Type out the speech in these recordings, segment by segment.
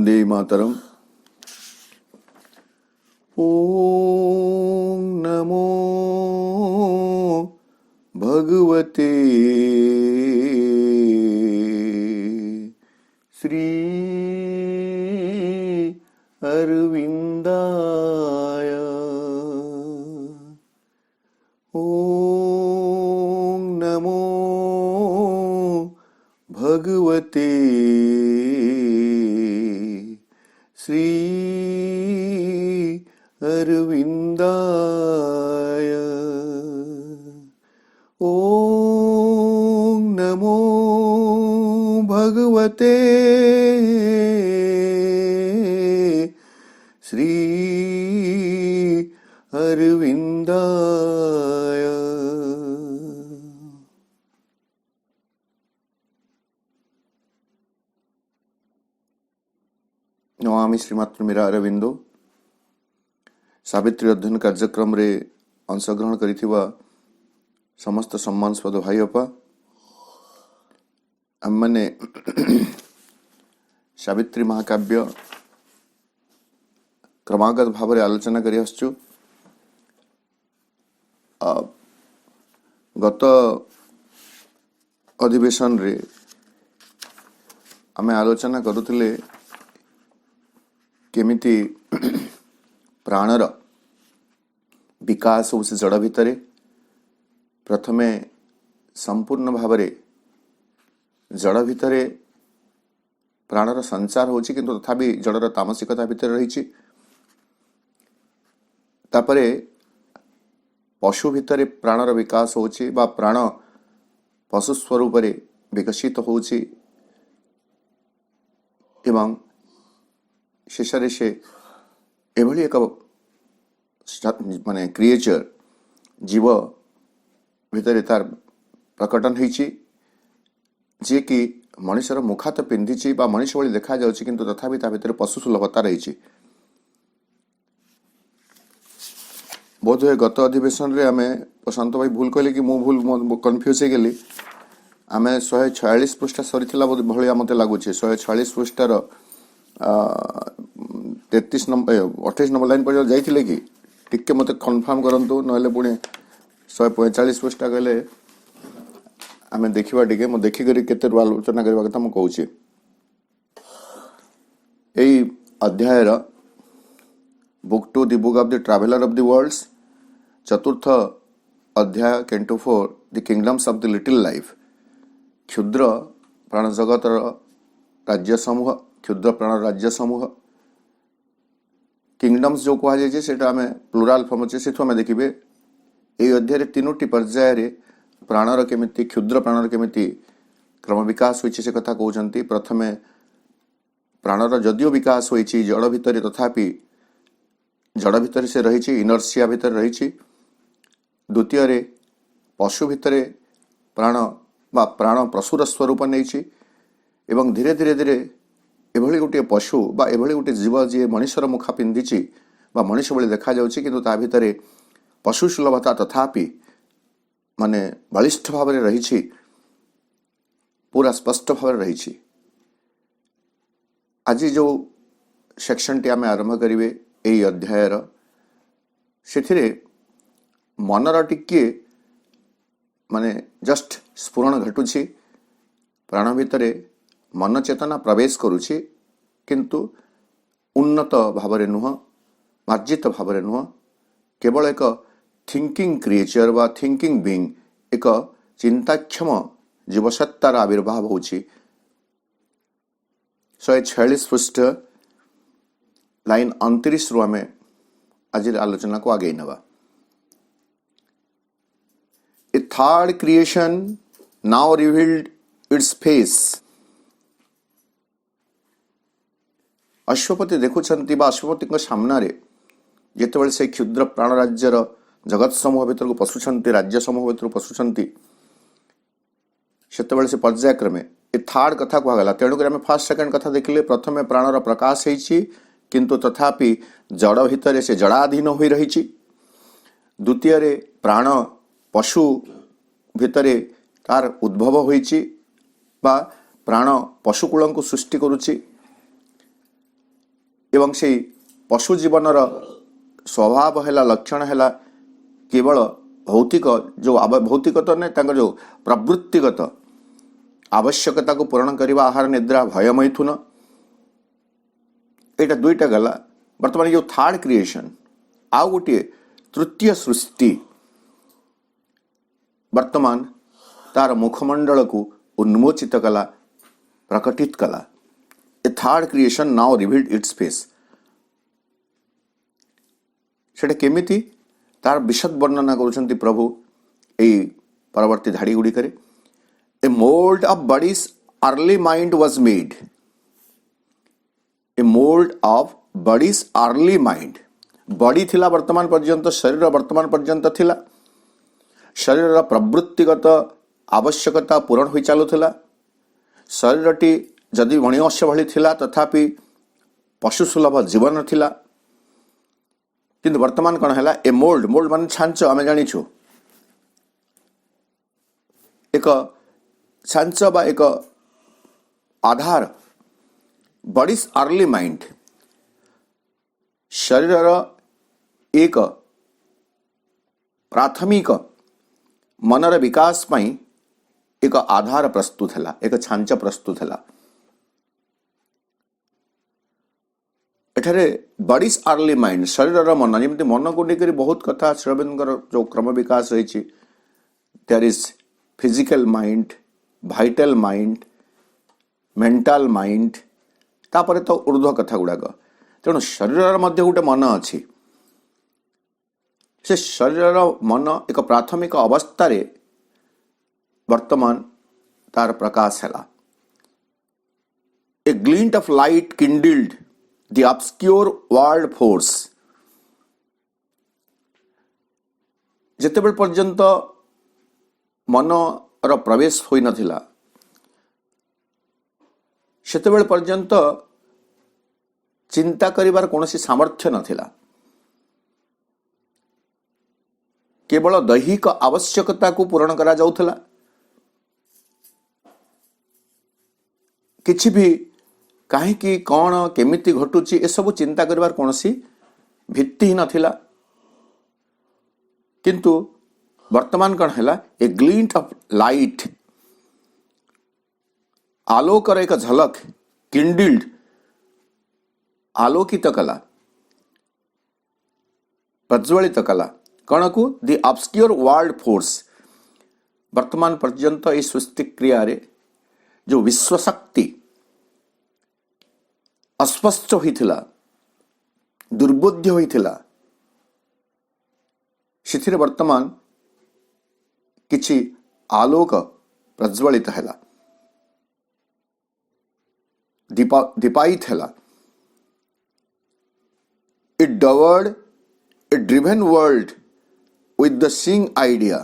वंदे मातरम। ओम नमो भगवते श्री अरविंदाय। ओम नमो भगवते श्री अरविंदाय। ओम नमो भगवते श्री अरविंदाय। नमामि श्रीमात्र मीरा अरविंदो। सावित्री अध्ययन कार्यक्रम रे अंशग्रहण करिथिबा समस्त सम्मानस्पद भाई अपा, आमने सावित्री महाकाव्य क्रमागत भाव में आलोचना करि आसछु। गत अधिवेशन रे आमे आलोचना करुथिले केमिति प्राणर विकास होउछि जड़ भितरे। प्रथमे संपूर्ण भाव में जड़ भितरे प्राणर संचार होछि, किंतु तथापि जड़र तामसिकता भितर रहिछि। तापरे पशु भितरे प्राणर विकास होछि बा प्राण पशु स्वरूप रे विकसित होछि एवं शेषरे से एभली एक माने क्रिएचर जीव भितरे तार प्रकटन होइछि, जे कि मनुष्यर मुखा तो पिंधिछि बा मनुष्य भली देखा जाउछि, किंतु तथापि ता भितरे पशु सुलभता रहिछि। बोध हुए गत अधिवेशन रे आमे प्रशांत भाई भूल कहले कि मु भूल कन्फ्यूज हो गेली। आमे 146 पृष्ठ सरीथिला भलिया मते लागुछि। 146 पृष्ठर 33 नंबर 28 नंबर लाइन पर जाइथिले कि टिके मते कंफर्म करंतु, नहले पुणी 145 पृष्ठ कहले आमे देखिबा टिके मु देखि करी केते आलोचना करबा कथा मु कहूछि। एई अध्यायर book 2 the book of the traveller of the worlds, चतुर्थ अध्याय canto 4 the kingdoms of the little life. क्षुद्र प्राण जगतर राज्य समूह, क्षुद्र प्राण राज्य समूह किंगडम्स जो कहा जाए सेटा आमे प्लुराल फॉर्म अच्छे से आमे देखिबे। एई अध्याय तीनोटी पर्याय रे प्राणर केमिति क्षुद्र प्राणर केमिति क्रम विकास होइछि से कथा कहउचंती। प्रथमे प्राणर जदियो विकास होइछि जड़ भितरे, तथापि जड़ भितर से रहिछि, इनर्सिया भितर रहिछि। द्वितीय रे पशु भितरे प्राण बा प्राण प्रसुर स्वरूप नैछि एवं धीरे धीरे धीरे एभली गोटे पशु बा एभली गोटे जीव जी मनुष्यर मुखा पिंधिछि बा मनुष्य भली देखा जाउछि, किंतु ता भितरे पशु सुलभता तथापि माने बलिष्ठ भाव में रहिछि, पूरा स्पष्ट भाव में रहिछि। आज जो सेक्शन टी आमे आरंभ करिवे एई अध्यायर, सेथिरे मनर टिके माने जस्ट स्फुरण घटुछि। प्राण भितरे मन चेतना प्रवेश करुछि, किंतु उन्नत भाव में नुह, मार्जित भाव में नुह, केवल एक थिंकिंग क्रिएचर बा थिंकिंग बीइंग, एक चिंताक्षम जीवसत्तार आविर्भाव होछि। 146 पृष्ठ लाइन 29 रु आमे आज आलोचना को आगे नवा। A third creation now revealed its face. Aswapati देखुछंती बा अश्वपति सामने जेतेबेले से क्षुद्र प्राण राज्यर जगत समूह भीतर को पशुछंती, राज्य समूह भीतर पशुछंती, सेतेबेले से पर्यायक्रमे ए थर्ड कथा कहगला। तेणुक आम फर्स्ट सेकेंड कथा देखिले, प्रथमे प्राणर प्रकाश होइछि, किंतु तथापि जड़ भितर से जड़ाधीन हो रही। द्वितीय रे प्राण पशु भितरे तार उद्भव होइछि बा प्राण पशुकुल को सृष्टि करुछि। एवं से पशु जीवनर स्वभाव है लक्षण है केवल भौतिक जो भौतिक तो नहीं जो प्रवृत्तिगत आवश्यकता को पूरण करने आहार निद्रा भय मैथुन यहाँ दुईटा गला। बर्तमान जो थर्ड क्रिएशन आउ गोटे तृतीय सृष्टि वर्तमान तार मुखमंडल को उन्मोचित कला प्रकटित कला। A third creation now revealed its face. सेटा केमिति तार विशद वर्णना करुछंती प्रभु एई परवर्ती धाड़ी गुडी करे। A mould of bodies early mind was made. A mould of bodies early mind body थिला वर्तमान पर्यंत शरीर वर्तमान पर्यंत थिला। शरीर प्रवृत्तिगत आवश्यकता पूरण हो चलुला। शरीरटी जदि मणिमत्स्य भली थिला तथापि पशुसुलभ जीवन थिला। किंतु वर्तमान कौन है ए मोल्ड मोल्ड मान छांच आम जाचु एक छांच बा एक आधार बॉडीज अर्ली माइंड शरीर एक प्राथमिक मनर विकास पाई एक आधार प्रस्तुत है एक छांच प्रस्तुत है। एठारे बॉडीज अर्ली माइंड शरीर मन जमी मन को लेकर बहुत कथा श्रीअरविंदर जो क्रम विकास रही there is physical mind vital mind mental mind तापर तो ऊर्ध्व कथा गुड़ाक तेणु शरीर मध्य गोटे मन अच्छी से शरीर मन एक प्राथमिक अवस्था रे वर्तमान तार प्रकाश है। A glint of light kindled the obscure world force. जेतेबेल पर्यंत मन र प्रवेश होई नथिला सेतेबेल पर्यंत चिंता करिवार कोनोसी सामर्थ्य नथिला। केवल दैहिक आवश्यकता को पूरण करा जाउथला। किछि भी कहीं कौन केमिति घटुची ए सब चिंता करिवार कोनोसी भित्ति ही नथिला। किंतु वर्तमान कौन है ए ग्लिंट ऑफ लाइट आलोकर एक झलक किंडल्ड आलोकित कला प्रज्वलित कला कौन को दि ऑब्स्क्योर वर्ल्ड फोर्स। वर्तमान पर्यंत ये सृष्टि क्रिया रे जो विश्व शक्ति अस्पष्ट होइथिला दुर्बोध्य होइथिला सेथिरे वर्तमान किछि आलोक प्रज्वलित हैला दीपायित हैला। It dowered a driven world with the seeing idea.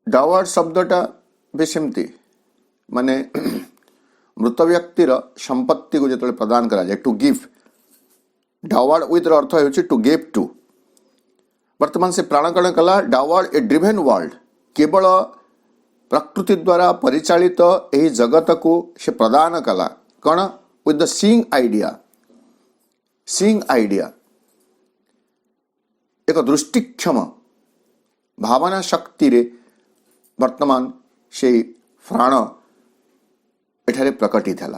Dowered शब्दटा भी सेमती माने मृत व्यक्तिर संपत्ति को जो प्रदान करा जाए टू गिव डावर्ड विथ अर्थ हो टू गिव टू। वर्तमान से प्राणकरण कला डावर्ड ए ड्रिवन वर्ल्ड केवल प्रकृति द्वारा परिचालित यही जगत को से प्रदान कला कौन with the seeing idea. Seeing idea एक दृष्टिक्षम भावना शक्ति रे वर्तमान से प्राण एठारे प्रकटित है।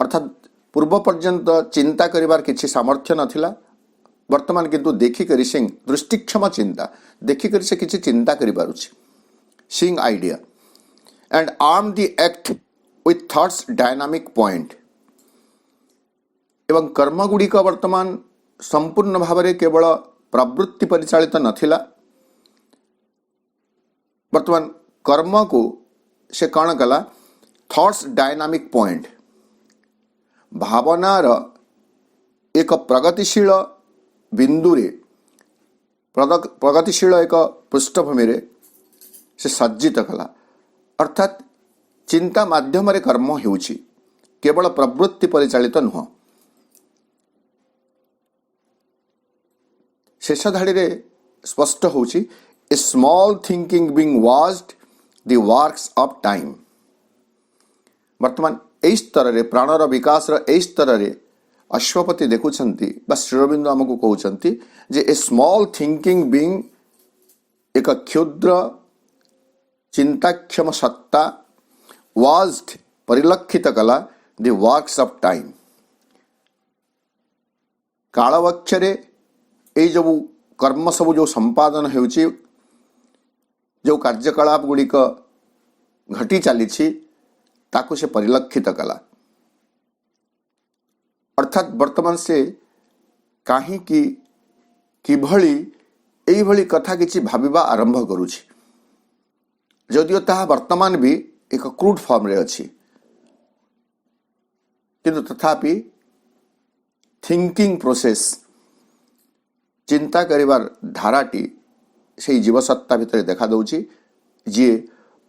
अर्थात पूर्व पर्यंत चिंता करिवार किछि सामर्थ्य नथिला। वर्तमान किंतु देखिकर सिंह दृष्टिक्षम चिंता देखिकर से किछि चिंता करि पारुछि seeing idea and arm the act with thoughts dynamic point. एवं कर्म गुड़िक वर्तमान संपूर्ण भाव में केवल प्रवृत्ति परिचालित नथिला। वर्तमान कर्म को से कौन कला थॉट्स डायनामिक पॉइंट भावनार एक प्रगतिशील बिंदु रे प्रगतिशील एक पृष्ठभूमि रे से सज्जित कला। अर्थात चिंता माध्यम रे कर्म होउछि केवल प्रवृत्ति परिचालित नुह। शेष धाड़ी रे स्पष्ट होउछि a small thinking being watched the works of time. वर्तमान एई स्तर रे प्राणर विकास एई स्तर रे अश्वपति देखुछंती बा श्रीअरविंद हमको कहउछंती जे ए स्मॉल थिंकिंग बीइंग एक क्षुद्र चिंताक्षम सत्ता वाज्ड परिलक्षित कला द वर्क्स ऑफ टाइम। कालवक्षरे ए जो कर्म सब जो संपादन हेउची जो कार्यकलाप गुड़िक घटी चली ताकू से परिलक्षित कला। अर्थात वर्तमान से कहीं किभली एई भली कथा किछि भाबिबा आरंभ करुछि जदियो ताहा वर्तमान भी एक क्रूड फॉर्म रे अछि किंतु तथापि थिंकिंग प्रोसेस चिंता करिवार धाराटी से जीवसत्ता भितर देखा दउछि जे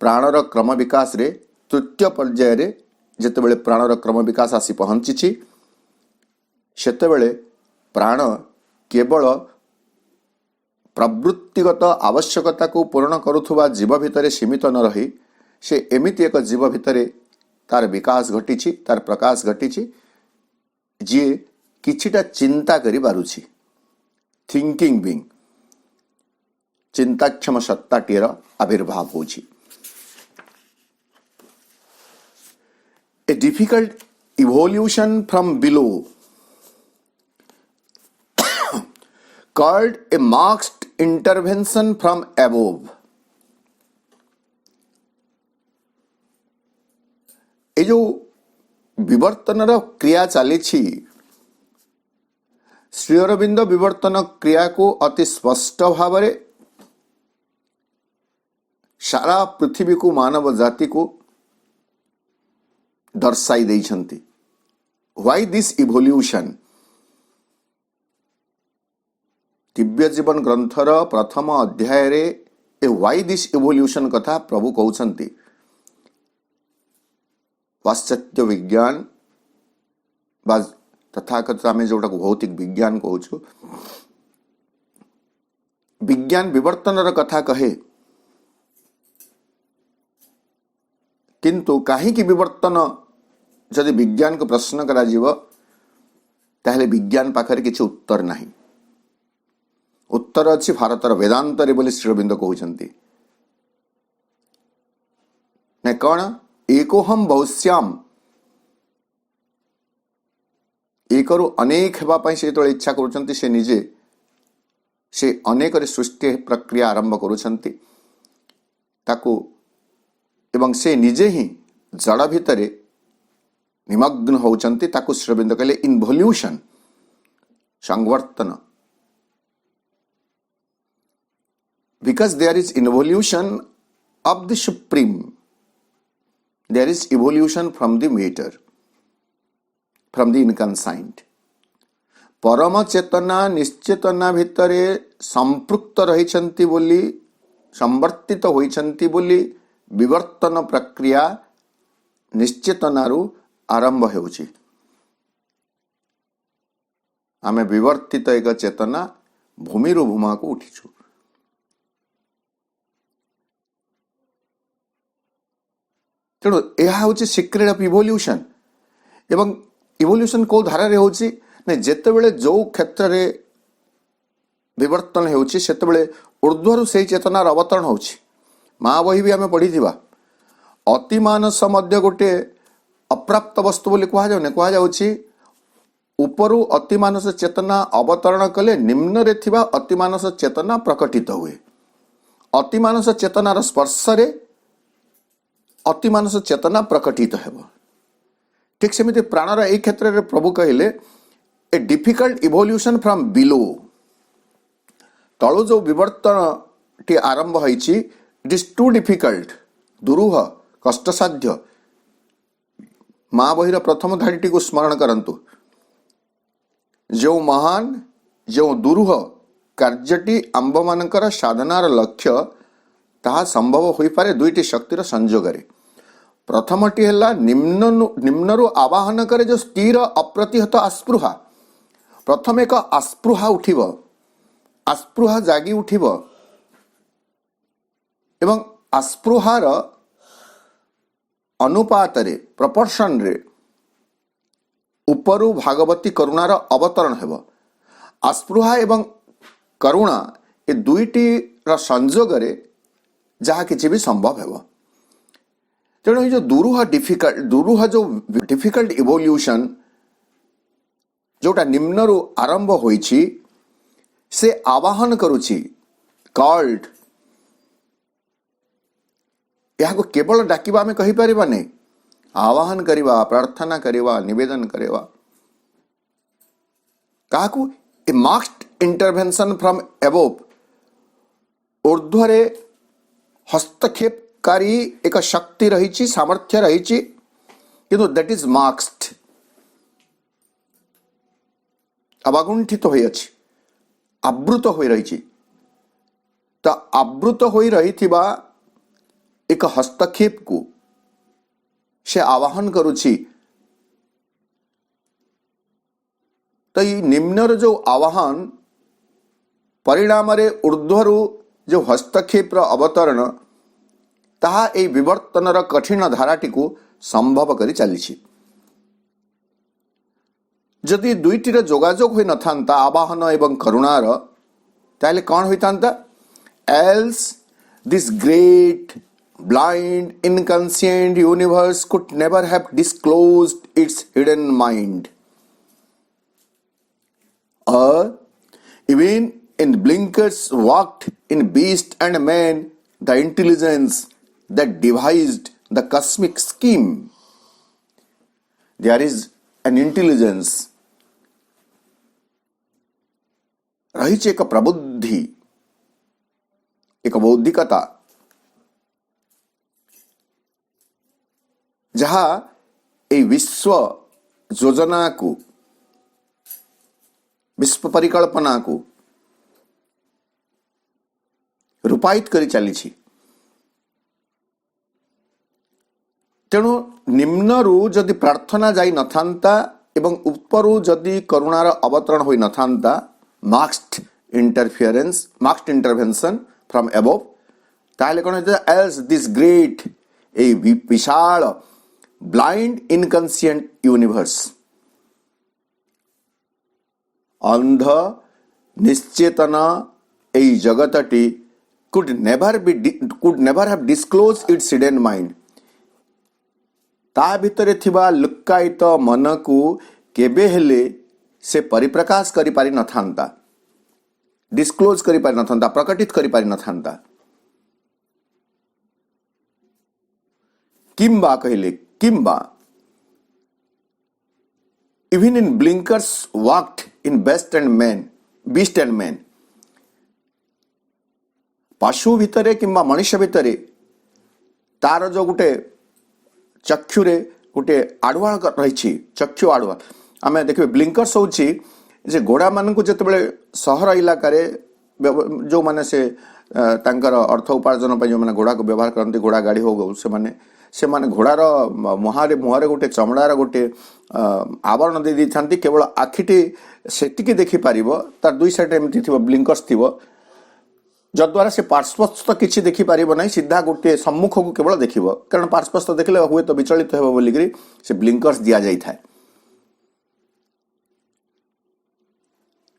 प्राणर क्रम विकास रे तृतीय पर्याय रे जेतेबेले प्राणर क्रम विकास आसी पहुंची सेतेबेले प्राण केवल प्रवृत्तिगत आवश्यकता को पूर्ण करुथुवा जीव भितर सीमित न रही से एमिति एक जीव भितर तार विकास घटी तार प्रकाश घटी जी किछिटा चिंता करि पारुछि थिंकिंग बीइंग चिंताक्षम सत्ताटीर आविर्भाव होछि। A difficult evolution from below called a marked intervention from above। ये जो विवर्तन क्रिया चली श्री अरविंद विवर्तन क्रिया को अति स्पष्ट भाव में सारा पृथ्वी को मानव जाति को दर्शाई देइछंती। व्हाई दिस इवोल्यूशन दिव्य जीवन ग्रंथर प्रथम अध्याय रे ए व्हाई दिस इवोल्यूशन कथा प्रभु कहउछंती। पाश्चात्य विज्ञान बा तथाकथित आमे जोटा भौतिक विज्ञान कहउछु विज्ञान विवर्तन कथा कहे किंतु कहीं विवर्तन जदि विज्ञान को प्रश्न करा जीव ताहले विज्ञान पाखरे किछि उत्तर नहीं। उत्तर अच्छी भारतर वेदांत रे बोली श्रीअरविंद कहउछंती ने कौन एकोहम बहुश्याम एकरु अनेक हेबा पई से तो इच्छा करूछंती से निजे से अनेक रे सृष्टि प्रक्रिया आरंभ करूछंती ताकू एवं से निजे ही जड़ भितरे निमग्न होउछंती ताकू श्रीअरविंद कहले involution संवर्तन। Because there is involution of the supreme, there is evolution from the matter, from the inconscient। परम चेतना निश्चेतना भितरे संपृक्त रहिछंती बोली संवर्तित होइछंती बोली विवर्तन प्रक्रिया निश्चेतनारू आरंभ हेउछि। आमे विवर्तित एक चेतना भूमिरू भूमा को उठिछु। तेणु यह हूँ सिक्रेट ऑफ इवोल्यूशन एवं इवोल्यूशन को धारा रे होची ने जेतेबेले जो क्षेत्र रे विवर्तन होची सेतेबेले ऊर्ध्वरु से चेतनार अवतरण होची। माँ बही भी आम पढ़ी अतिमानस मध्य गोटे अप्राप्त वस्तु बोली कह जाउछि उपरु अतिमानस चेतना अवतरण कले निम्न रे थिबा अतिमानस चेतना प्रकटित हुए। अतिमानस चेतनार स्पर्श रे अतिमानस चेतना प्रकटित हेब। ठीक सेमिति प्राणर ए क्षेत्र रे प्रभु कहले a difficult evolution from below तळु जो विवर्तन टी आरंभ होईछि इट इज टू डिफिकल्ट दुरूह कष्टसाध्य। माँ बहिर प्रथम धाड़ीटी को स्मरण करंतु जो महान जो दुरूह कार्यटी आंब मानकर साधनार लक्ष्य ताहा संभव होई पारे दुईटी शक्तिर संजोगरे। प्रथमटी है निम्नरु आवाहन करे जो स्थिर अप्रतिहत आस्पृहा। प्रथम एक आस्पृहा उठिब आस्पृहा जागी उठिब एवं आस्पृहार अनुपात रे प्रपोर्शन रे उपरु भागवती करुणार अवतरण हेब। आस्पृहा एवं करुणा ए दुईटी संजोग रे जहाँ किसी भी संभव हेब। तेणु ये जो दुरूह जो डिफिकल्ट इवोल्यूशन जोटा निम्न रु आरंभ होइछि से आवाहन करुछि कॉल्ड। यहाँ को केवल डाकिबा आमे कहि परिबा नहीं, आवाहन करिबा, प्रार्थना करिबा, निवेदन करिबा। काहाकू ए मार्क्ड इंटरवेंशन फ्रॉम एबोव, ऊर्ध्वरे हस्तक्षेपकारी एक शक्ति रही, सामर्थ्य रही, किंतु दैट इज मार्क्ड, अबागुंठित होई अछि, आवृत होई रही। तो आवृत होई रही थिबा एक हस्तक्षेप को से आवाहन करुछि। तो ये निम्नर जो आवाहन परिणाम रे ऊर्ध्वरु जो हस्तक्षेप अवतरण ताहा ए विवर्तनर कठिन धाराटी को संभव करी चली। जदि दुईटीर जोगाजोग होई नथांता आवाहन एवं करुणार, ताले कौन होइतांता? Else this great blind inconscient universe could never have disclosed its hidden mind, or even in blinkers walked in beast and man the intelligence that devised the cosmic scheme. There is an intelligence, रही एक प्रबुद्धि, एक बौद्धिकता, जहाँ ए विश्व योजना को, विश्व परिकल्पना को रूपायित करी चली। तेणु निम्नरु जदि प्रार्थना जाई नथांता एवं उपरु जदि करुणार अवतरण होई नथांता, मार्क्ड इंटरवेंशन फ्रॉम एबोव, ताले कोन होता? एल्स दिस ग्रेट ए विशाल ब्लाइंड इनकन्सिएंट यूनिवर्स, अंध निश्चेतन ए जगतटी could never have disclosed its hidden mind. ता भितरे थिबा लुक्कायित मन को केबे हेले से परिप्रकाश करि पारि नथांता, डिस्क्लोज करि पारि नथांता, प्रकटित करि पारि नथांता। किंबा कहले किंबा even in blinkers walked in beast and beast and man, पशु भितरे किंबा मनुष्य भितरे तार जो गोटे चक्षुरे गोटे आड़ुआ रही, चक्षु आड़ुआ आम देखिए ब्लिंकर्स होची जे घोड़ा मान को जिते सहर इलाकार जो मैंने से तांकर अर्थ उपार्जन जो मैंने घोड़ा को व्यवहार करते, घोड़ा गाड़ी हो गौ, से माने घोड़ार मुहारे गोटे चमड़ार गोटे आवरण दे था, केवल आखिटी सेटिकी देखी पार, तार दुई साइड एमती थी ब्लिंकर्स थी, जद्वारा से पार्श्वस्थ किसी देखी पार ना, सीधा गोटे सम्मुख को केवल देख, कारण पार्श्वस्थ देखले हुए तो विचलित हो बोलिकी से ब्लिंकर्स दि जाए।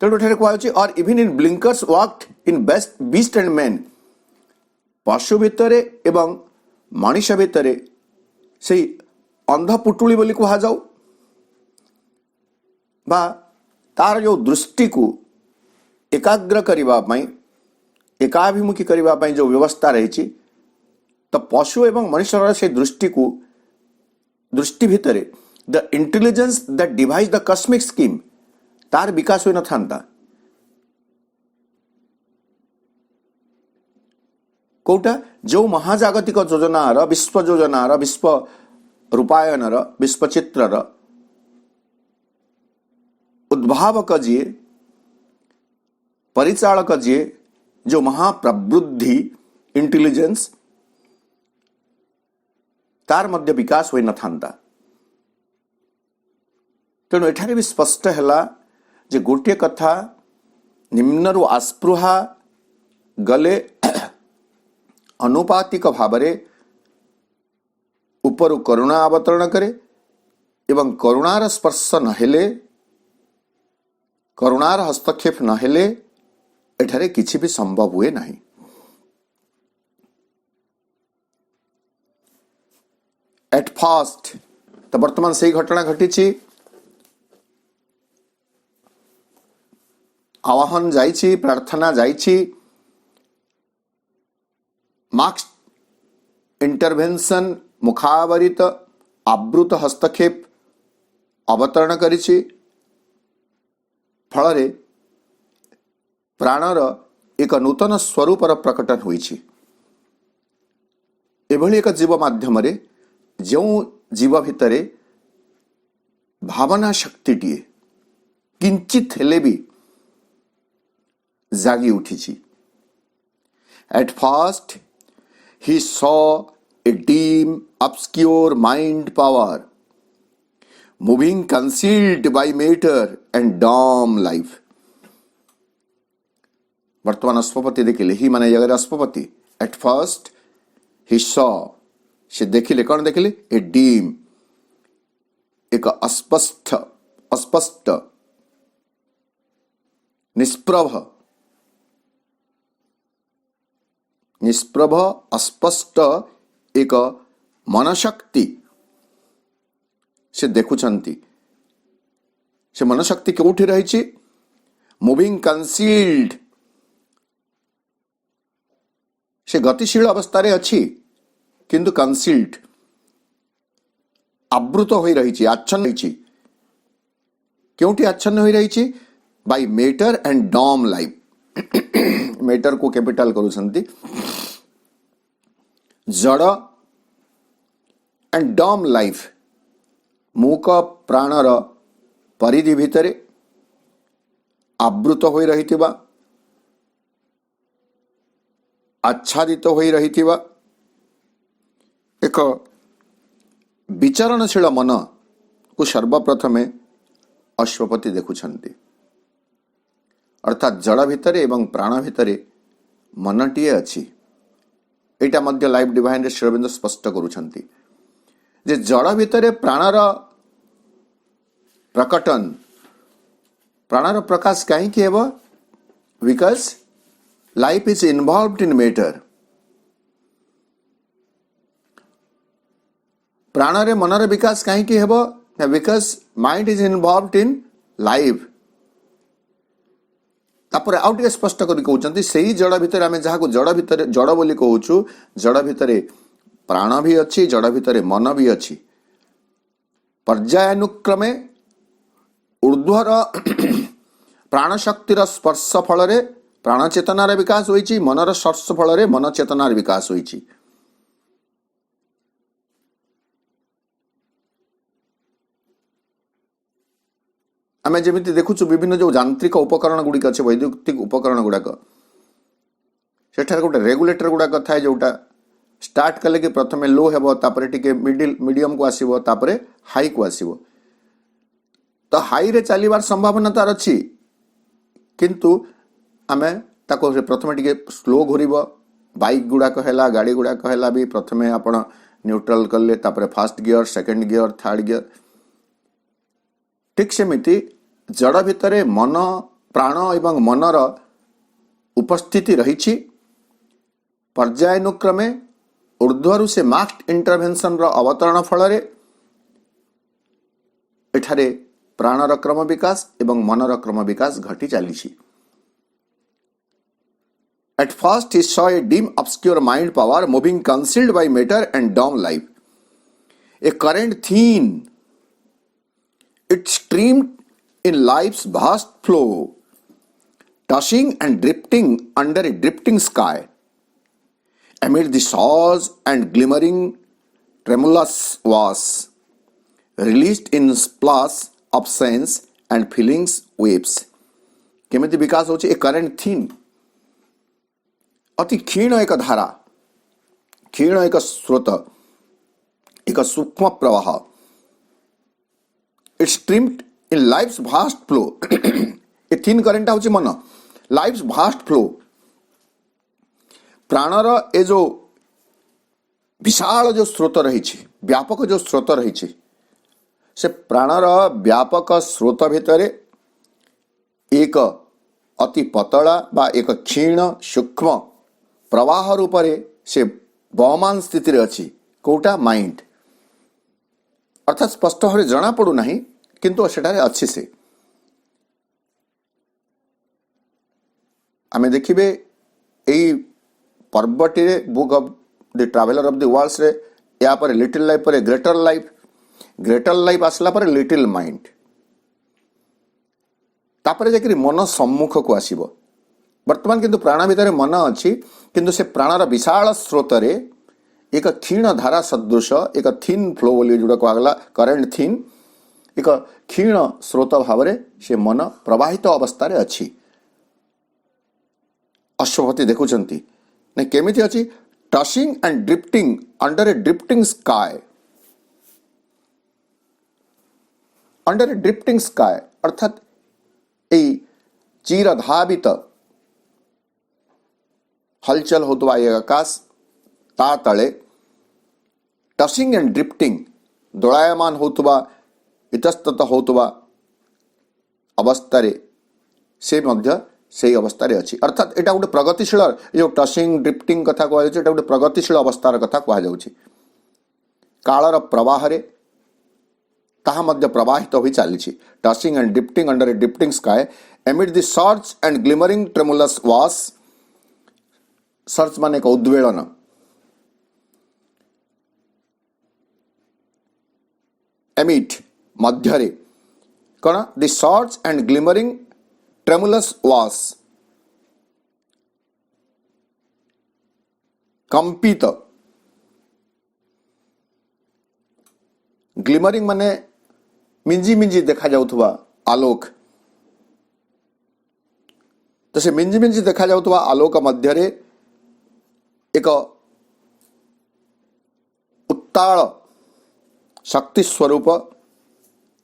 तेणु कहु और even in blinkers walked in beast and man, पशु भितरे एवं मनुष्य भितरे से अंध पुटुली बोली कह जाऊ, बा तार जो दृष्टि को एकाग्र करने, एकाभिमुखी करने जो व्यवस्था रही, तो पशु एवं मनुष्य से दृष्टि भितरे the intelligence that devise the cosmic scheme तार विकास होई न थांता। कोटा जो महाजागतिक योजनार, विश्व योजनार, विश्व रूपायनर, विश्व चित्रर उद्भावक जी, परिचालक जी, जो महाप्रबुद्धि इंटेलिजेंस तार मध्य विकास होई न थांता। तेणु एठारे भी स्पष्ट है जे गोटे कथा निम्नरु आस्पृहा गले अनुपातिक भाव उपरु करुणा अवतरण करे एवं करुणार स्पर्श नहेले करुणार हस्तक्षेप नहेले एठारे किछि भी संभव हुए नहीं। एट फास्ट तो वर्तमान से घटना घटी आवाहन जाइछि प्रार्थना जाइछि मार्क्स इंटरवेंशन मुखावरित आवृत हस्तक्षेप अवतरण करिछि फल प्राणर एक नूतन स्वरूपर प्रकटन होइछि। एभली एक जीव माध्यम जो जीव भितरे भावना शक्तिटीए किंचित हेले भी जागी उठिछि। At first he saw a dim obscure mind power moving concealed by matter and dumb life। वर्तमान अश्वपति देखिले ही माने जगह Ashwapati at first he saw से देखिले कौन देखिले ए डीम एक अस्पष्ट अस्पष्ट निष्प्रभ निष्प्रभ अस्पष्ट एक मनशक्ति से देखुचंती। से मनशक्ति केउठी रहिछि मूविंग कंसील्ड से गतिशील अवस्था अच्छी किंतु कंसील्ड आवृत हो रही आच्छन्न रही क्योंकि आच्छन्न हो रही by matter and dumb life. Matter को कैपिटल करूछंती जड़ एंड डॉम लाइफ मूक प्राणर परिधि भितरे आवृत हो रही आच्छादित हो रही एक विचरणशील मन को सर्वप्रथमे अश्वपति देखुछंती अर्थात जड़ भितरे एवं प्राण भितरे मनटीए अच्छी। एटा मध्य लाइफ डिवाइन रे श्रीअरविंद स्पष्ट करूछंती जे जड़ भितरे प्राणर प्रकटन प्राणर प्रकाश कहीं हेब because life is involved in matter. प्राणरे मनर विकास कहीं हेब because mind is involved in life. तापर आउ टे स्पष्ट करी कहउचंती सेही जड़ भितरे आमे जहाको जड़ भितरे जड़ बोली कहउछु जड़ भितरे प्राण भी अच्छी जड़ भितरे मन भी अच्छी। पर्यायानुक्रमे ऊर्ध्वर प्राण शक्तिर स्पर्श फल रे प्राण चेतनार विकास होइछि मनर स्पर्श फल रे मन चेतनार विकास होइछि। आमे जेमिति देखुछु विभिन्न जो यांत्रिक उपकरण गुड़िक अच्छे वैद्युतिक उपकरण गुड़ाक सेठार गोटे रेगुलेटर गुड़ाक थाए जोटा स्टार्ट कले कि प्रथमे लो हेबो तापरे टिके मीडियम को आसीबो तापरे हाई को आसीबो। तो हाई रे चलीबार संभावना तार अछि किंतु आमे ताको प्रथमे टिके स्लो घुरिबो। बाइक गुड़ाक हैला गाड़ी गुड़ाक हैला भी प्रथमे आपण न्यूट्रल कले तापरे fast gear second gear third gear. ठीक सेमिति जड़ भितरे मन प्राण एवं मनर उपस्थिति रही पर्यायानुक्रमे ऊर्ध्वरु से मार्क्ड इंटरवेंशन रो अवतरण फल एठारे प्राणर क्रम विकास एवं मनर क्रम विकास घटी चली। At first he saw a dim obscure mind power moving concealed by matter and dumb life. A current thin, it streamed in life's vast flow, tossing and drifting under a drifting sky. Amid the saws and glimmering tremulous was released in splash of sense and feelings waves. केमिति विकास होची ए current थीन अति क्षीण एक धारा क्षीण एक स्रोत एक सूक्ष्म प्रवाह it streamed in life's vast flow. A thin current होची मन लाइफ्स भास्ट फ्लो प्राणर ए जो विशाल जो स्रोत रही व्यापक जो स्रोत रही से प्राणर व्यापक स्रोत भितर एक अति पतला बा एक क्षीण सूक्ष्म प्रवाह रूप से बहमान स्थिति अच्छी कोटा माइंड अर्थात स्पष्ट भाव जना पड़ूना किंतु सेठारे अच्छी से आमे देखिबे एई पर्वटी book of the traveller of the worlds रे या पर लिटिल लाइफ पर ग्रेटर लाइफ आसला पर लिटिल माइंड तापर जाकि मन सम्मुख को आसीबो वर्तमान किंतु प्राण भितर मन अच्छी किंतु से प्राणर विशाल स्रोत रे एक क्षीण धारा सदृश एक थीन फ्लो बोली जोड़ा कहला करेंट थीन एक क्षीण स्रोत भाव से मन प्रवाहित अवस्था रे अच्छी अश्वपति देखुचंती नहीं केमिति अच्छी touching and drifting under A drifting sky under A drifting sky अर्थात यही चिरधावित हलचल होता ये आकाश ता तले टचिंग एंड ड्रिफ्टिंग दोलायमान होतुबा इतस्तत होतुबा अवस्था से मध्य से अवस्था अच्छी अर्थात यहाँ गोटे प्रगतिशील जो टचिंग ड्रिफ्टिंग कथा कह गोटे प्रगतिशील अवस्थार कथा कह कालर प्रवाह ताहा मध्य प्रवाहित हो चली touching and drifting under A drifting sky एमिड the search and glimmering tremulous वास सर्च मान एक उद्वेलन एमिट मध्य कौन the search and glimmering tremulous वास कंपित ग्लिमरिंग माने मिंजी मिंजी देखा जाउथुबा आलोक तो से मिंजी मिंजी देखा जाउथुबा आलोक मध्य रे एक उत्ताल शक्ति स्वरूप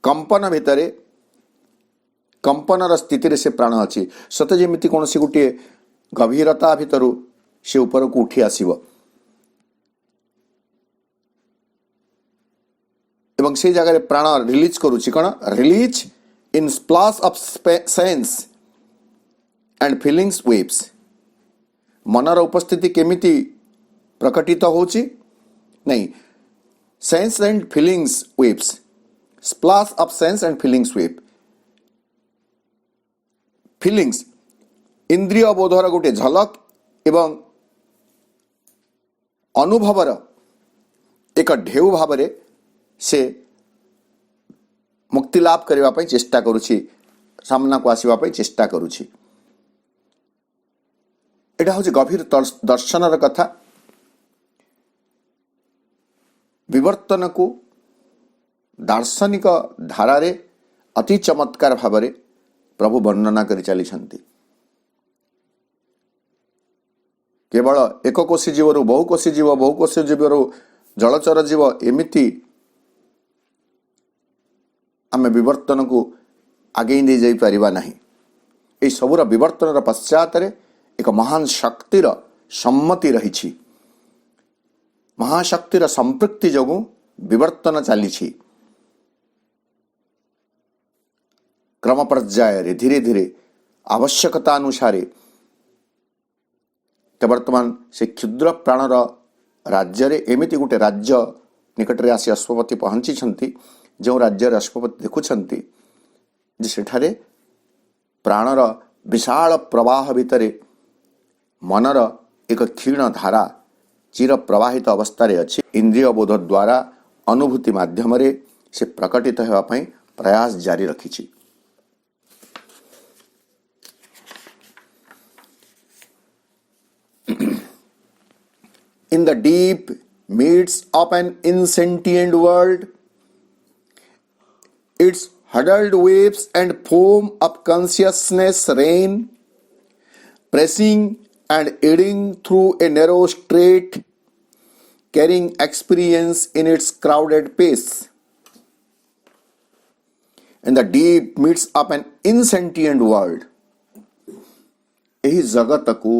कंपन भितर कंपनर स्थिति से प्राण अच्छी सत जमी कौन सी गोटे गभीरता भितर से ऊपर को उठी आसब एवं से जगह प्राण रिलीज करुच्ची कौन release in splash of sense and feelings waves मनर उपस्थिति केमिति प्रकटित होची नहीं sense and feelings waves splash of sense and feelings wave feelings इंद्रिय बोधर गोटे झलक एवं अनुभवर एक ढेउ भाव से मुक्ति लाभ करने चेष्टा करुछि सामना को आसवाई चेष्टा करुछि एटा हूँ गभीर दर्शनर कथा विवर्तन को दार्शनिक धारारे अति चमत्कार भाव प्रभु वर्णना कर चली केवल एक कोशी जीव बहुकोशी जीव बहुकोशी जीव जलचर जीव एमिति आम विवर्तन को आगे नहीं जाई परिबा नहीं ए सबुर विवर्तन पश्चात एक महान शक्तिर सम्मति रही महाशक्तिर संपृक्ति जो विवर्तन चली क्रम पर्याय धीरे धीरे आवश्यकता अनुसार वर्तमान से क्षुद्र प्राणर राज्य एमती गोटे राज्य निकट में आसी अश्वपति पहुंची जो राज्य अश्वपति देखुंट सेठारे प्राणर विशाल प्रवाह भितर मनर एक क्षीण धारा चिर प्रवाहित अवस्था अच्छी इंद्रिय बोध द्वारा अनुभूति माध्यम से प्रकटित होगापी प्रयास जारी रखी In the deep midst of an insentient world, its huddled waves and foam of consciousness reign, pressing and eddying through a narrow strait, carrying experience in its crowded pace. In the deep midst of an insentient world, यही जगत को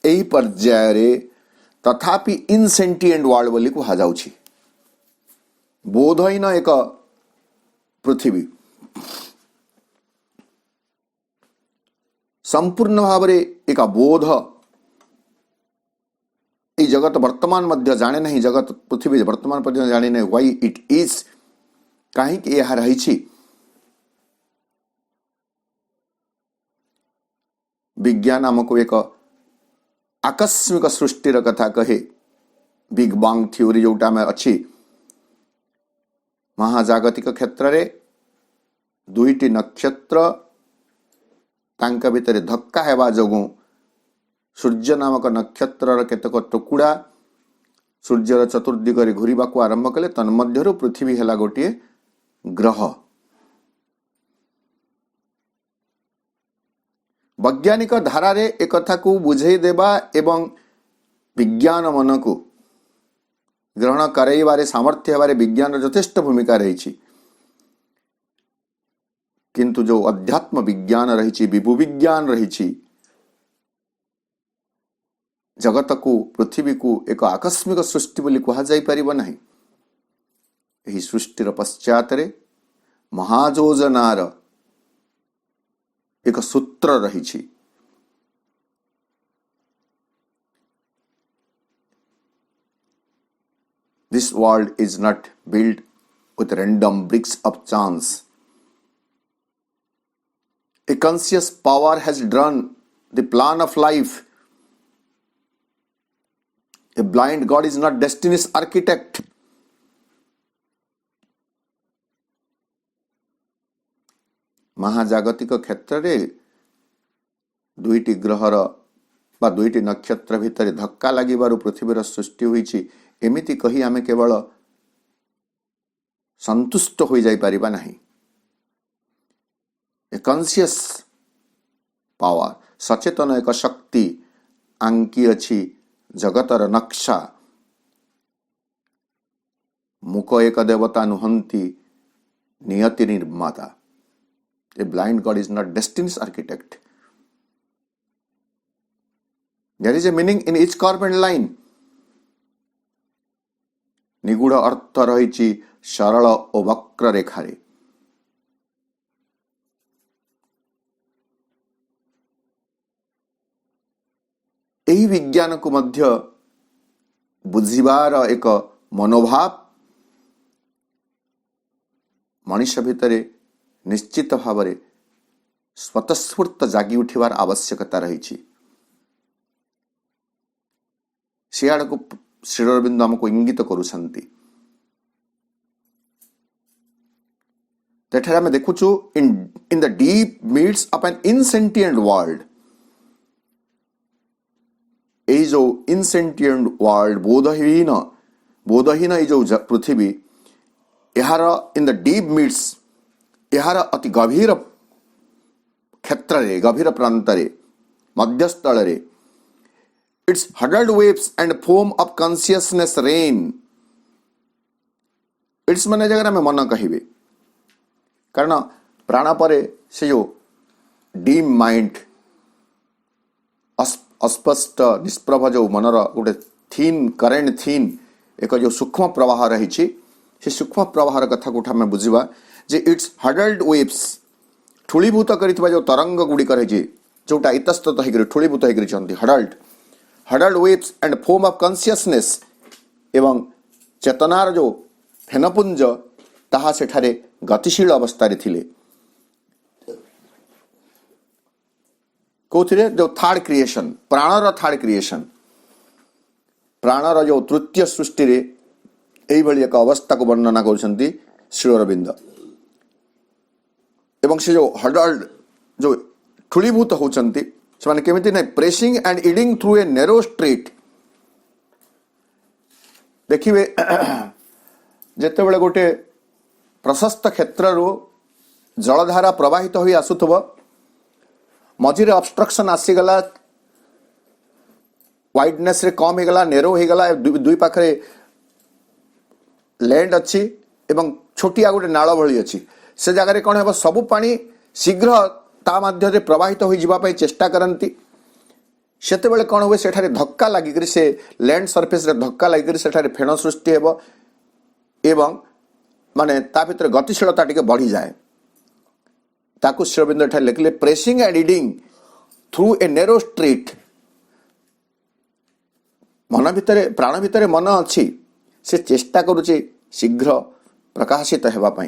यही पर्याय तथापि इनसेंटिएंट world बोली कह जाउछि बोधहीन एक पृथ्वी संपूर्ण भाव एक बोध ये जगत वर्तमान मध्य जाने नहीं, जगत पृथ्वी वर्तमान पर्यंत जाने नहीं व्हाई इट इज, कहीं यह रही। विज्ञान आमको एक आकस्मिक सृष्टिर कथा कहे, बिग बांग थ्योरी जोटा में अच्छी महाजागतिक क्षेत्र रे दुईटी नक्षत्र तांका भितर धक्का हेबा जोगु सूर्य नामक नक्षत्र केतक टुकुड़ा सूर्यर चतुर्दिगरे घूरिबाकू आरंभ कले, तन्मध्यरु पृथ्वी हेला गोटे ग्रह। वैज्ञानिक धारा रे एक कथा को बुझे देबा एवं विज्ञान मन को ग्रहण कराइबारे सामर्थ्य हेबारे विज्ञान यथेष्ट भूमिका रही, किंतु जो अध्यात्म विज्ञान रही, विभु विज्ञान रही, जगत को पृथ्वी को एक आकस्मिक सृष्टि बोली कहा जाई परिबो नहीं। एही सृष्टिर पश्चात रे महायोजनार एक सूत्र रही। This world is not built with random bricks of chance. A conscious power has drawn the plan of life. A blind God is not destiny's architect. महाजागतिक क्षेत्र रे दुईटी ग्रहर बा दुईटी नक्षत्र भितर धक्का लागिबारु पृथ्वीर सृष्टि होईछि, एमिति कही आमे केवल संतुष्ट हो जाई परिबा नहीं। ए कॉन्शियस पावर, सचेतन एक शक्ति आंकी अछि जगतर नक्शा। मुख एक देवता नुहंती नियति निर्माता। A blind God is not destiny's architect. There is a meaning in each curve and line. निगूढ़ अर्थ रही सरल और वक्र रेखारे। यही विज्ञान को मध्य बुझिबार एक मनोभाव मनुष्य भितरे निश्चित भाव में स्वतस्फूर्त जागी उठिबार आवश्यकता रही। सियाड़ को श्री अरविंद हमको इंगित करुछंती। तेठारे आमे देखुछु in the deep midst of an insentient world. ए जो इनसेंटिएंट वर्ल्ड बोधहीन ए जो पृथ्वी यार इन द डीप मिड्स यार अति गभीर क्षेत्र रे गभीर प्रांत रे मध्यस्थल रे it's huddled waves and foam of consciousness rain. It's माने जगह में मन कहिबे, कारण प्राण परे से जो डीम माइंड अस्पष्ट निष्प्रभ जो मनर गोटे थीन करेंट थीन एक जो सूक्ष्म प्रवाह रही, से सूक्ष्म प्रवाह कथा को आम बुझा जे इट्स हडल्ड वेव्स ठूलीभूत कर जो तरंग गुड़िक रही जोटा इतस्तत होकर ठूलीभूत होकर huddled waves and foam of consciousness एवं चेतनार जो फेनपुंज ताहा सेठारे गतिशील अवस्था थिले। कौथिरे जो थर्ड क्रिएशन प्राणर थर्ड क्रिएशन प्राणर जो तृतीय सृष्टि रे एही भली एक अवस्था को वर्णना करुछंती श्री अरविंद। एवं से जो हडल्ड जो ठूलीभूत होचंती से माने केमिति नै pressing and eddying through a narrow street. देखिए जेते बेले गोटे प्रशस्त क्षेत्र रो जलधारा प्रवाहित होई आसुथबो मझिरे ऑब्स्ट्रक्शन आसीगला वाइडनेस रे कम हेगला नैरो हेगला दुई पाखरे लैंड अच्छी एवं छोटिया गोटे नाଳ भଳି अच्छी से जगह कौन है सबु पानी शीघ्र ता मध्य प्रवाहित हो जावाई चेष्टा करती सेतेबेले कौन हुए सेठारे धक्का लगिक से लैंड सरफेस रे धक्का लगिक सेठारे फेण सृष्टि हेब एवं माने ता भितर गतिशीलता टिके बढ़ी जाए ताकू श्री अरविंद एठारे लिखिले pressing and reading through a narrow street. मन भितर प्राण भितर मन अच्छी से चेष्टा करुचे शीघ्र प्रकाशित हेबा पई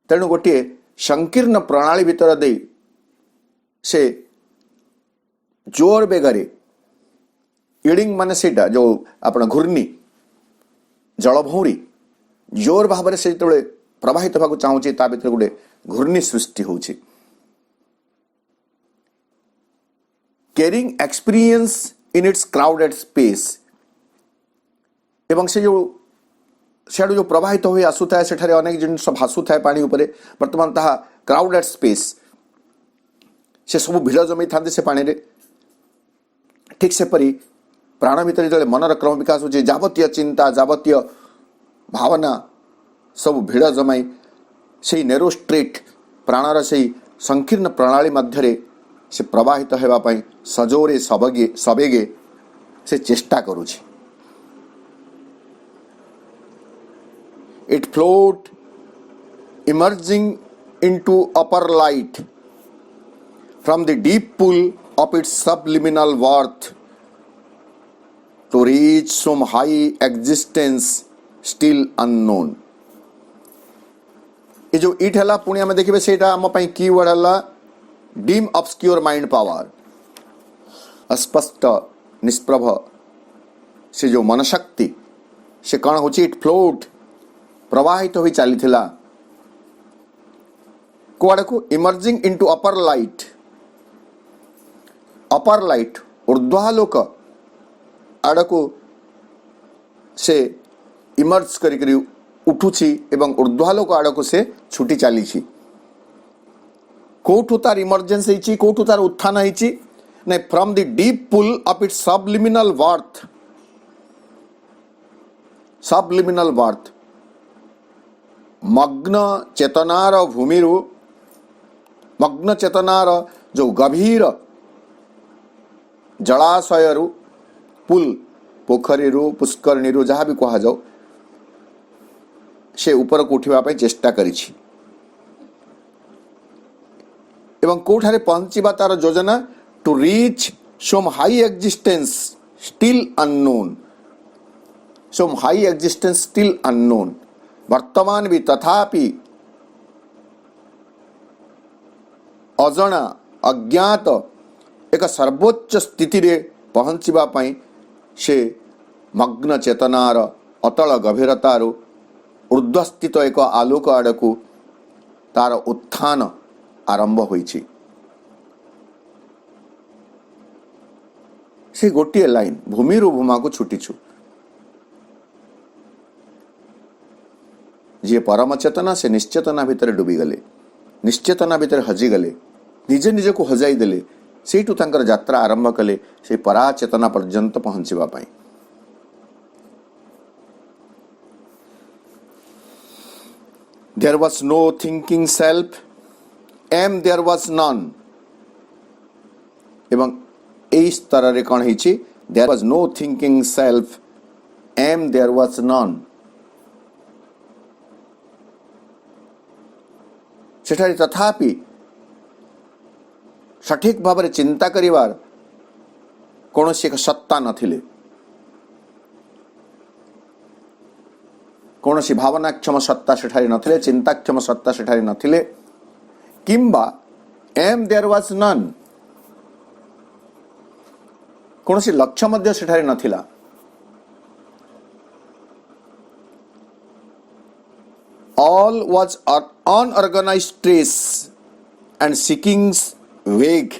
तेणु गोटे संकीर्ण प्रणाली भितर दे से जोर बेगरे इडिंग माने सेटा जो आपण घूर्णी जलभौरी जोर भाव से जो प्रवाहित होगा चाहूँगी ता भीतर गोटे घूर्णी सृष्टि होची। Carrying experience in its crowded space एवं से जो सियाड़ू जो प्रवाहित हो आसुए सेठारे अनेक जिनिस भासु थाए पानी उपरे वर्तमान ताहा क्राउडेड स्पेस से सब भिड़ जमी था से पानी रे ठीक से परी प्राण भीतर जो मनर क्रम विकास होची जावतीय चिंता जावतीय भावना सब भिड़ जमाई से नेरो स्ट्रीट प्राणर से संकीर्ण प्रणाली मध्य से प्रवाहित होगा पाई सजोरे सबेगे से चेष्टा करुछि। It float emerging into upper light from the deep pool of its subliminal birth to reach some high existence still unknown. ये जो इट है पुणी आम देखिए से आम की वर्ड है डीम ऑब्सक्योर माइंड पावर अस्पष्ट निष्प्रभ से जो मनशक्ति से कौन हो इट फ्लोट प्रवाहित हो चली कुआड़ को इमर्जिंग इनटू अपर लाइट ऊर्ध्वालोक आड़ को से इमर्ज करी उठुची एवं ऊर्ध्वालोक आड़ को से छुटी चली कौटू तार इमर्जेन्स होती कौटू तार उत्थान होती नहीं from the deep pool of its subliminal worth मग्न चेतनार भूमि मग्न चेतनार जो गभीर जलाशय पुल पोखरी पुष्करणी जहाँ भी कह जाओ से ऊपर को उठा चेष्टा करिछि एवं कोठारे पहुंचीबा तार योजना to reach some high existence still unknown वर्तमान भी तथापि अजना अज्ञात एक सर्वोच्च स्थिति रे पहुंचीबा पई से मग्न चेतनार अतल गभीरतार ऊर्ध्वस्थित एक आलोक आड़कू तार उत्थान आरंभ होइछि। से गोटे लाइन भूमि भूमा को छुटीछु जी परम चेतना से निश्चेतना भितर डूबी गले निश्चेतना भितर हजी गले निजे निजे को हजाई देले सेठू तांकर यात्रा आरंभ कले से पराचेतना पर्यंत पहुंचीबा पाई। There was no thinking self, am there was none. एवं इस तरह रे कौन होइछि there was no thinking self, am there was none. सेठारे तथापि सठिक भाव चिंता करिवार कौन एक सत्ता नथिले कौन सी भावनाक्षम सत्ता सेठारे नथिले चिंताक्षम सत्ता सेठारे नथिले किंबा एम देयर वाज नन कौन सी लक्ष्य मध्य सेठारे नथिला। All was unorganised stress and seekings vague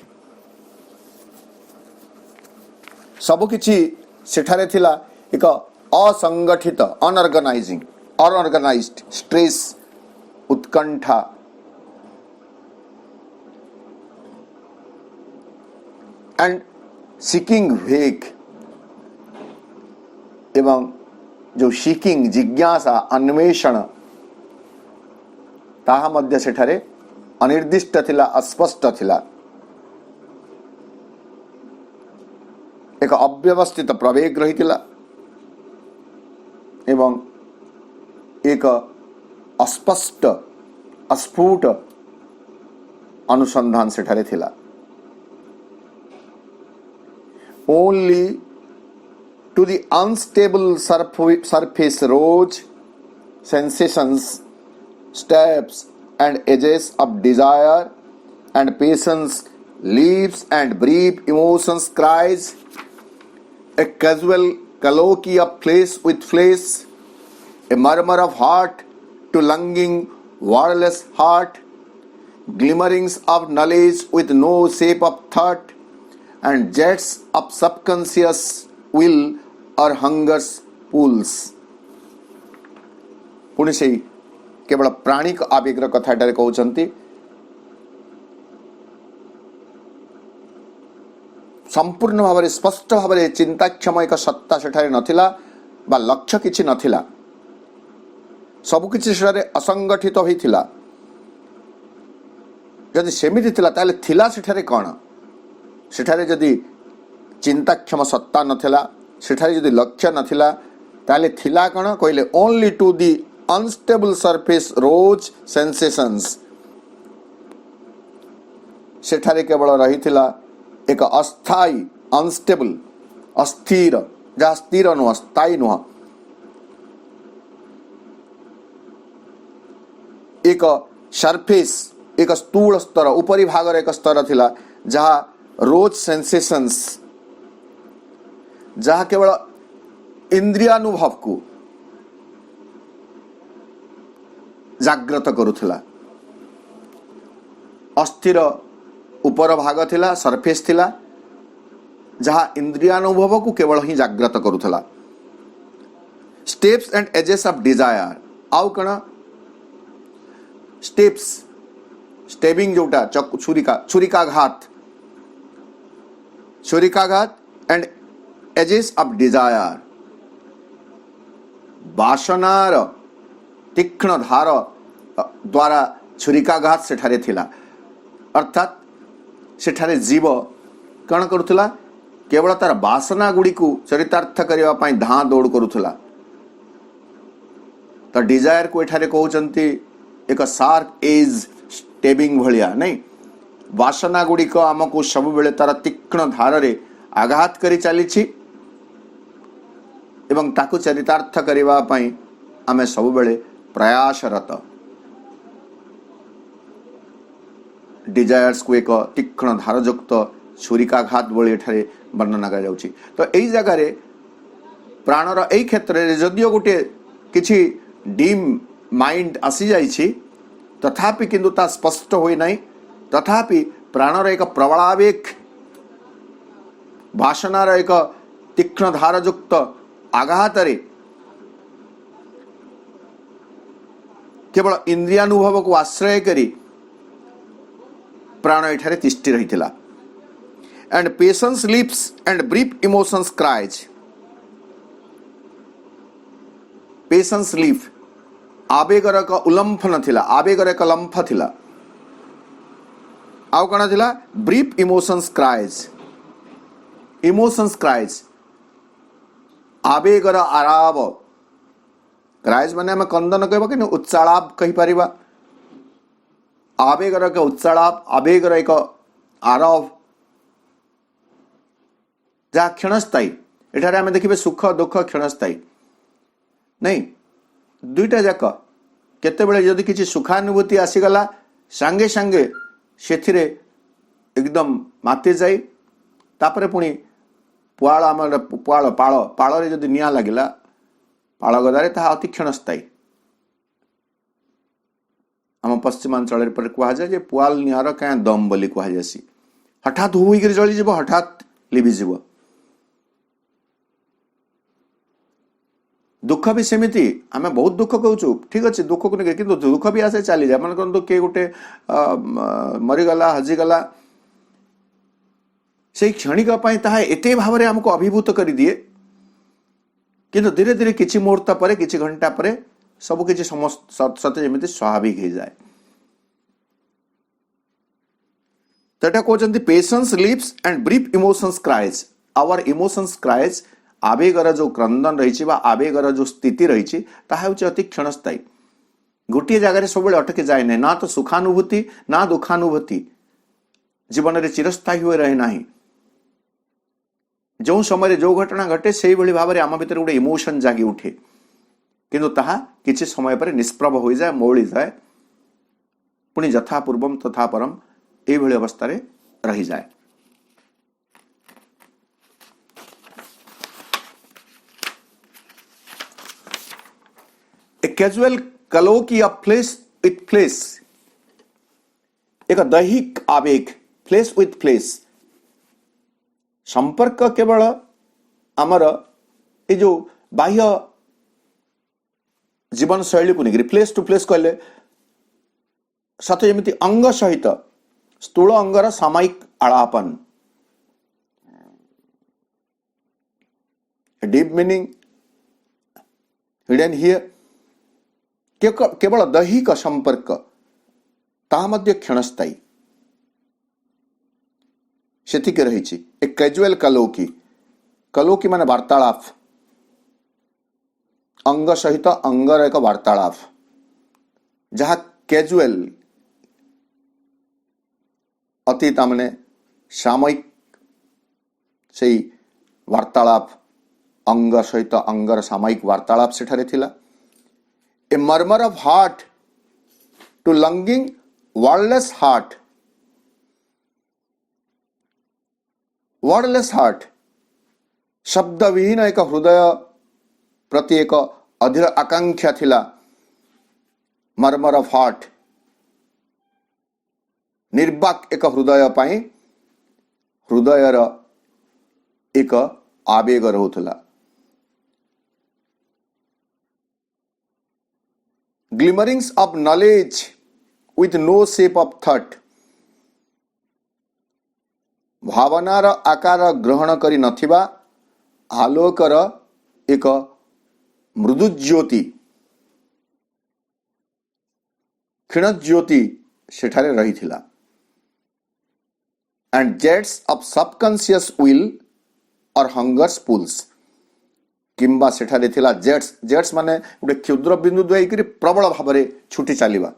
सब किछि सेठारे थिला एक असंगठित अनऑर्गेनाइज्ड स्ट्रेस उत्कंठा एंड सीकिंग वेग एवं जो सीकिंग जिज्ञासा अन्वेषण ताहा मध्य सेठारे अनिर्दिष्ट थिला अस्पष्ट थिला एक अव्यवस्थित प्रवेग रही एवं एक अस्पष्ट अस्फुट अनुसंधान सेठारे थिला। Only to the unstable surface rose sensations, steps and edges of desire and patience, leaves and brief emotions, cries, a casual colloquy of flesh with flesh, a murmur of heart to longing wordless heart, glimmerings of knowledge with no shape of thought, and jets of subconscious will or hunger's pools। पुणी से केवल प्राणिक आवेगर कथा कहते संपूर्ण भाव स्पष्ट भाव चिंताक्षम एक सत्ता सेठारे नथिला बा लक्ष्य किछि नथिला, सबकिछि सेठारे असंगठित होइथिला। जदि सेमिति थिला ताले थिला सेठारे कोन, सेठारे जदि चिंताक्षम सत्ता नथिला, सेठारे जदि लक्ष्य नथिला ताले थिला कोन कहले only to the unstable surface rose sensations. सेठारे केवल रही थिला एक अस्थाई अनस्टेबल अस्थिर, जहाँ स्थिर नुह स्थायी नुह, एक सरफेस एक स्थूल स्तर उपरी भागर एक स्तर थिला जहाँ रोज सेंसेशंस, जहाँ केवल इंद्रियानुभव को जाग्रत करुथिला। अस्थिर उपर भाग थिला, सरफेस थिला, जहाँ इंद्रियानुभव को केवल ही जाग्रत करुथिला। Steps and edges of desire, आउ कण स्टेप्स स्टेबिंग जोटा छुरिकाघात एंड एजेस ऑफ डिजायर, वासनार तीक्ष्ण धार द्वारा छुरिकाघात सेठारे थिला। अर्थात सेठारे जीव कण करुथिला, केवल तार वासना गुड़ी को चरितार्थ करने पाई धाँ दौड़ करुथिला। तो डिजायर को एठारे कहउचंती एक शार्प एज स्टेबिंग भलिया नहीं, वासना गुड़िक आमको सब बेले तार तीक्ष्ण धार रे आघात करी चलीछि एवं ताकु चरितार्थ करने पाई आमे सब बेले प्रयासरत। डिजायर्स को एक तीक्ष्ण धारयुक्त छुरिकाघात भली एठारे वर्णना कर जाउछि। तो एई जगह रे प्राणर एई क्षेत्र रे जदियो गोटे किछि डीम माइंड आसी जाइछि तथापि किंतु ता स्पष्ट होई नाही, तथापि प्राणर एक प्रबलावेग भाषणार एक तीक्ष्ण धारयुक्त आघात रे केवल इंद्रियानुभव को आश्रय करी प्राण एठारे तिष्ठि रहिथिला। And passion's leaps and brief emotions cries, passion's leap आवेगर एक उल्लंफन थिला, आवेगर एक लंफ थिला। आउ कण थिला brief emotions cries, emotions cries आवेगर आराव, क्राइज माने आम कंदन कहबा कि उत्सालाप कहि परिबा। आवेगर एक उत्सालाप, आवेगर एक आरव जहाँ क्षणस्थायी। एठारे आम देखिए सुख दुख क्षणस्थायी नहीं, दुईटा जाक केतेबेले जदि किछि सुखानुभूति आसीगला सांगे सांगे सेथिरे एकदम माते जाई, तापरे पुणी पुआल आम पुआल पाळ पाଳରେ जदि निआं लागिला पाळ गदारे ताहा अति क्षणस्थायी। आम पश्चिमांचल पर कहुए जे पुआल निआर क्या दम बोली कहुसी, हठात हुईक जलीज हठात लिभिज। दुख भी सेमिति आम बहुत दुख कहूँ, ठीक अच्छे दुख को लेकिन दुख भी आसे चली जाए। मन कहूँ किए गोटे मरीगला हजिगला से क्षणिक एत भाव में आमको अभिभूत कर दिए, किंतु धीरे धीरे किछि मुहूर्त पर किछि घंटा पर सब किछि सते जमिति स्वाभाविक हो जाए। तो एटा कहते passion's leaps and brief emotions cries, आवर इमोशंस क्राइज आवेगर जो क्रंदन रही आवेगर जो स्थिति रही अति क्षणस्थायी। गोटे जगार सब अटकी जाए ना, ना तो सुखानुभूति ना दुखानुभूति जीवन में चिरस्थायी हुए रहे ना। जो समय जो घटना घटे से भाव में आम भर गोटे इमोशन जागी उठे, किंतु ताहा किछि समय पर निष्प्रभ हो जाए, मौली जाए, पुणी यथा पूर्वम तथा परम ये अवस्था रही जाए। A casual colloquy of flesh with flesh, एक दैहिक आवेग, फ्लेश विथ फ्लेश संपर्क केवल आमर ये जो बाह्य जीवन शैली को लेकर फ्लेश टू फ्लेश कहले सत जमी अंग सहित स्थूल अंगर सामायिक आलापन, डीप मीनिंग हिडन हियर, केवल दैहिक संपर्क ता मध्य क्षणस्थायी सेतिक रही। एक कैजुअल कलोकी, कलोकी माने वार्तालाप, अंग सहित अंगर एक वार्तालाप, जहाँ कैजुअल अतीत माने सामयिक से वार्तालाप, अंग सहित अंगर सामयिक वार्तालाप सेठारे थिला। A murmur of heart to longing wordless heart, wordless heart शब्द विहीन एक हृदय प्रति एक अधीर आकांक्षा थिला। मर्मर ऑफ हार्ट निर्वाक एक हृदय पाई हृदयर एक आवेग रहुथला। Glimmerings of knowledge with no shape of thought, भावनार आकार ग्रहण करी नथिबा आलोकर एक मृदु ज्योति, क्षीण ज्योति सेठारे रही थिला। And jets of subconscious will और हंगर्स पुल्स, किंबा सेठारे थिला जेट्स, जेट्स माने गोटे क्षुद्र बिंदु द्वय करी प्रबल भाव में छुटी चलिबा।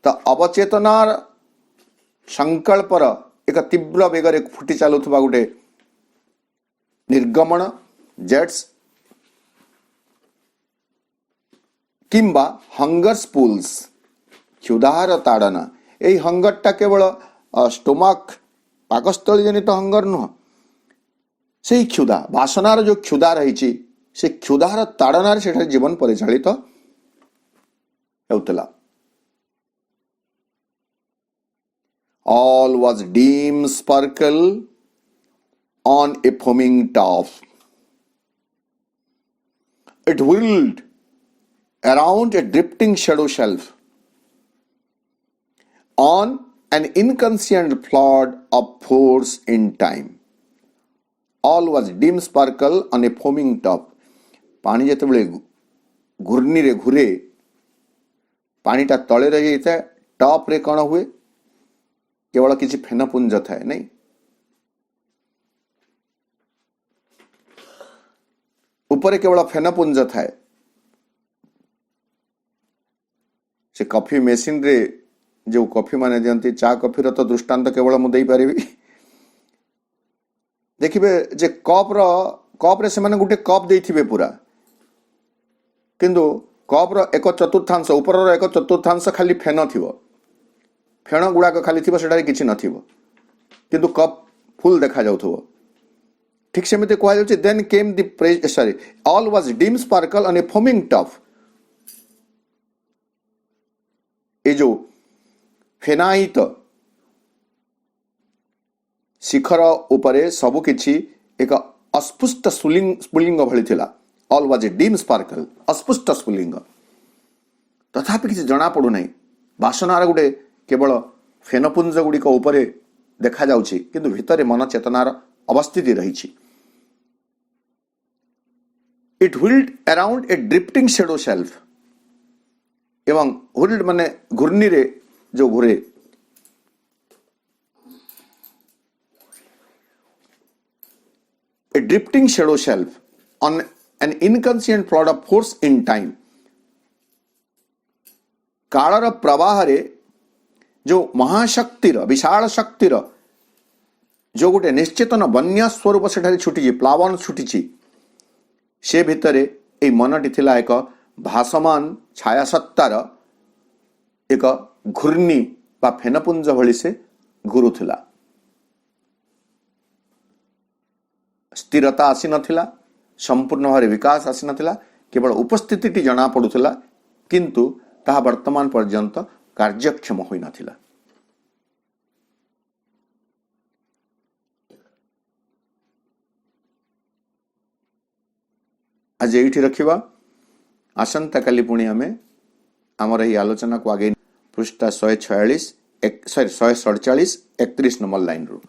तो अवचेतनार संकल्पर एक तीव्र बेगर फुटी चलुवा गोटे निर्गमन जेट्स, किंबा हंगर्स पुल्स क्षुधार ताड़ना। यही हंगरटा केवल स्टोमाक पाकस्थली जनित हंगर नुह, से क्षुधा वासनार जो क्षुधा रही से क्षुधार ताड़नार से जीवन परिचालित होतला। All was dim sparkle on a foaming top. It whirled around a drifting shadow shelf on an inconscient flood of force in time. All was dim sparkle on a foaming top. पानी जेतेबेले घूर्णी रे घुरे पानीटा तले रही जाए, top रे कौन हुए केवल किसी फेनपुंज थाए नहीं, ऊपर केवल फेनपुंज थाए। से कॉफी मेसिन रे जो कॉफी माने दियंती चा कॉफी रो तो दृष्टांत केवल मु देई परिबी। देखिबे जे कप रे से माने गुटे कप देइथिबे पूरा, किंतु कप रो एक चतुर्थांश ऊपर रो एक चतुर्थांश खाली फेन थिबो, फेण गुड़ाक खाली थी से किसी नथिबो, किंतु कप फुल देखा जाउथबो। ठीक सेमिति कह जाउछि then came the sorry all was dim sparkle on a foaming top. ए जो फेनायित शिखर उपरे सबु किछि एक अस्पुष्ट स्फुलिंग भली थिला। All was a dim sparkle, अस्पुष्ट स्फुलिंग, तथापि किछि जଣା पड़ू नाही। वासनार गुटे केवल फेनपुंज गुड़िक उपरे देखा जाउछि, किंतु भितरे मन चेतनार अवस्थिति रही। It wheeled around a drifting shadow shelf, एवं व्हील्ड माने घूर्णी रे जो घुरे, a drifting shadow shelf on an inconscient flood of force in time. कालर प्रवाह रे जो महाशक्तिर विशाल शक्तिर जो गोटे निश्चेतन बन्या स्वरूप से छुटी प्लावन छुटी से भितर ए मनटी थिला एक भासमान छायासत्तार एक घूर्णी बा फेनपुंज भली से घुरुथिला। स्थिरता आसी नथिला, संपूर्ण भाव विकास आसी नथिला, केवल उपस्थिति जना पड़ुथिला, किंतु ताहा वर्तमान पर्यंत कार्यक्षम होई नथिला। आज एठी रखिबा, आसंता काली पुणी आमे आमर ही आलोचना को आगे पृष्ठा 147 31 नंबर लाइन रू।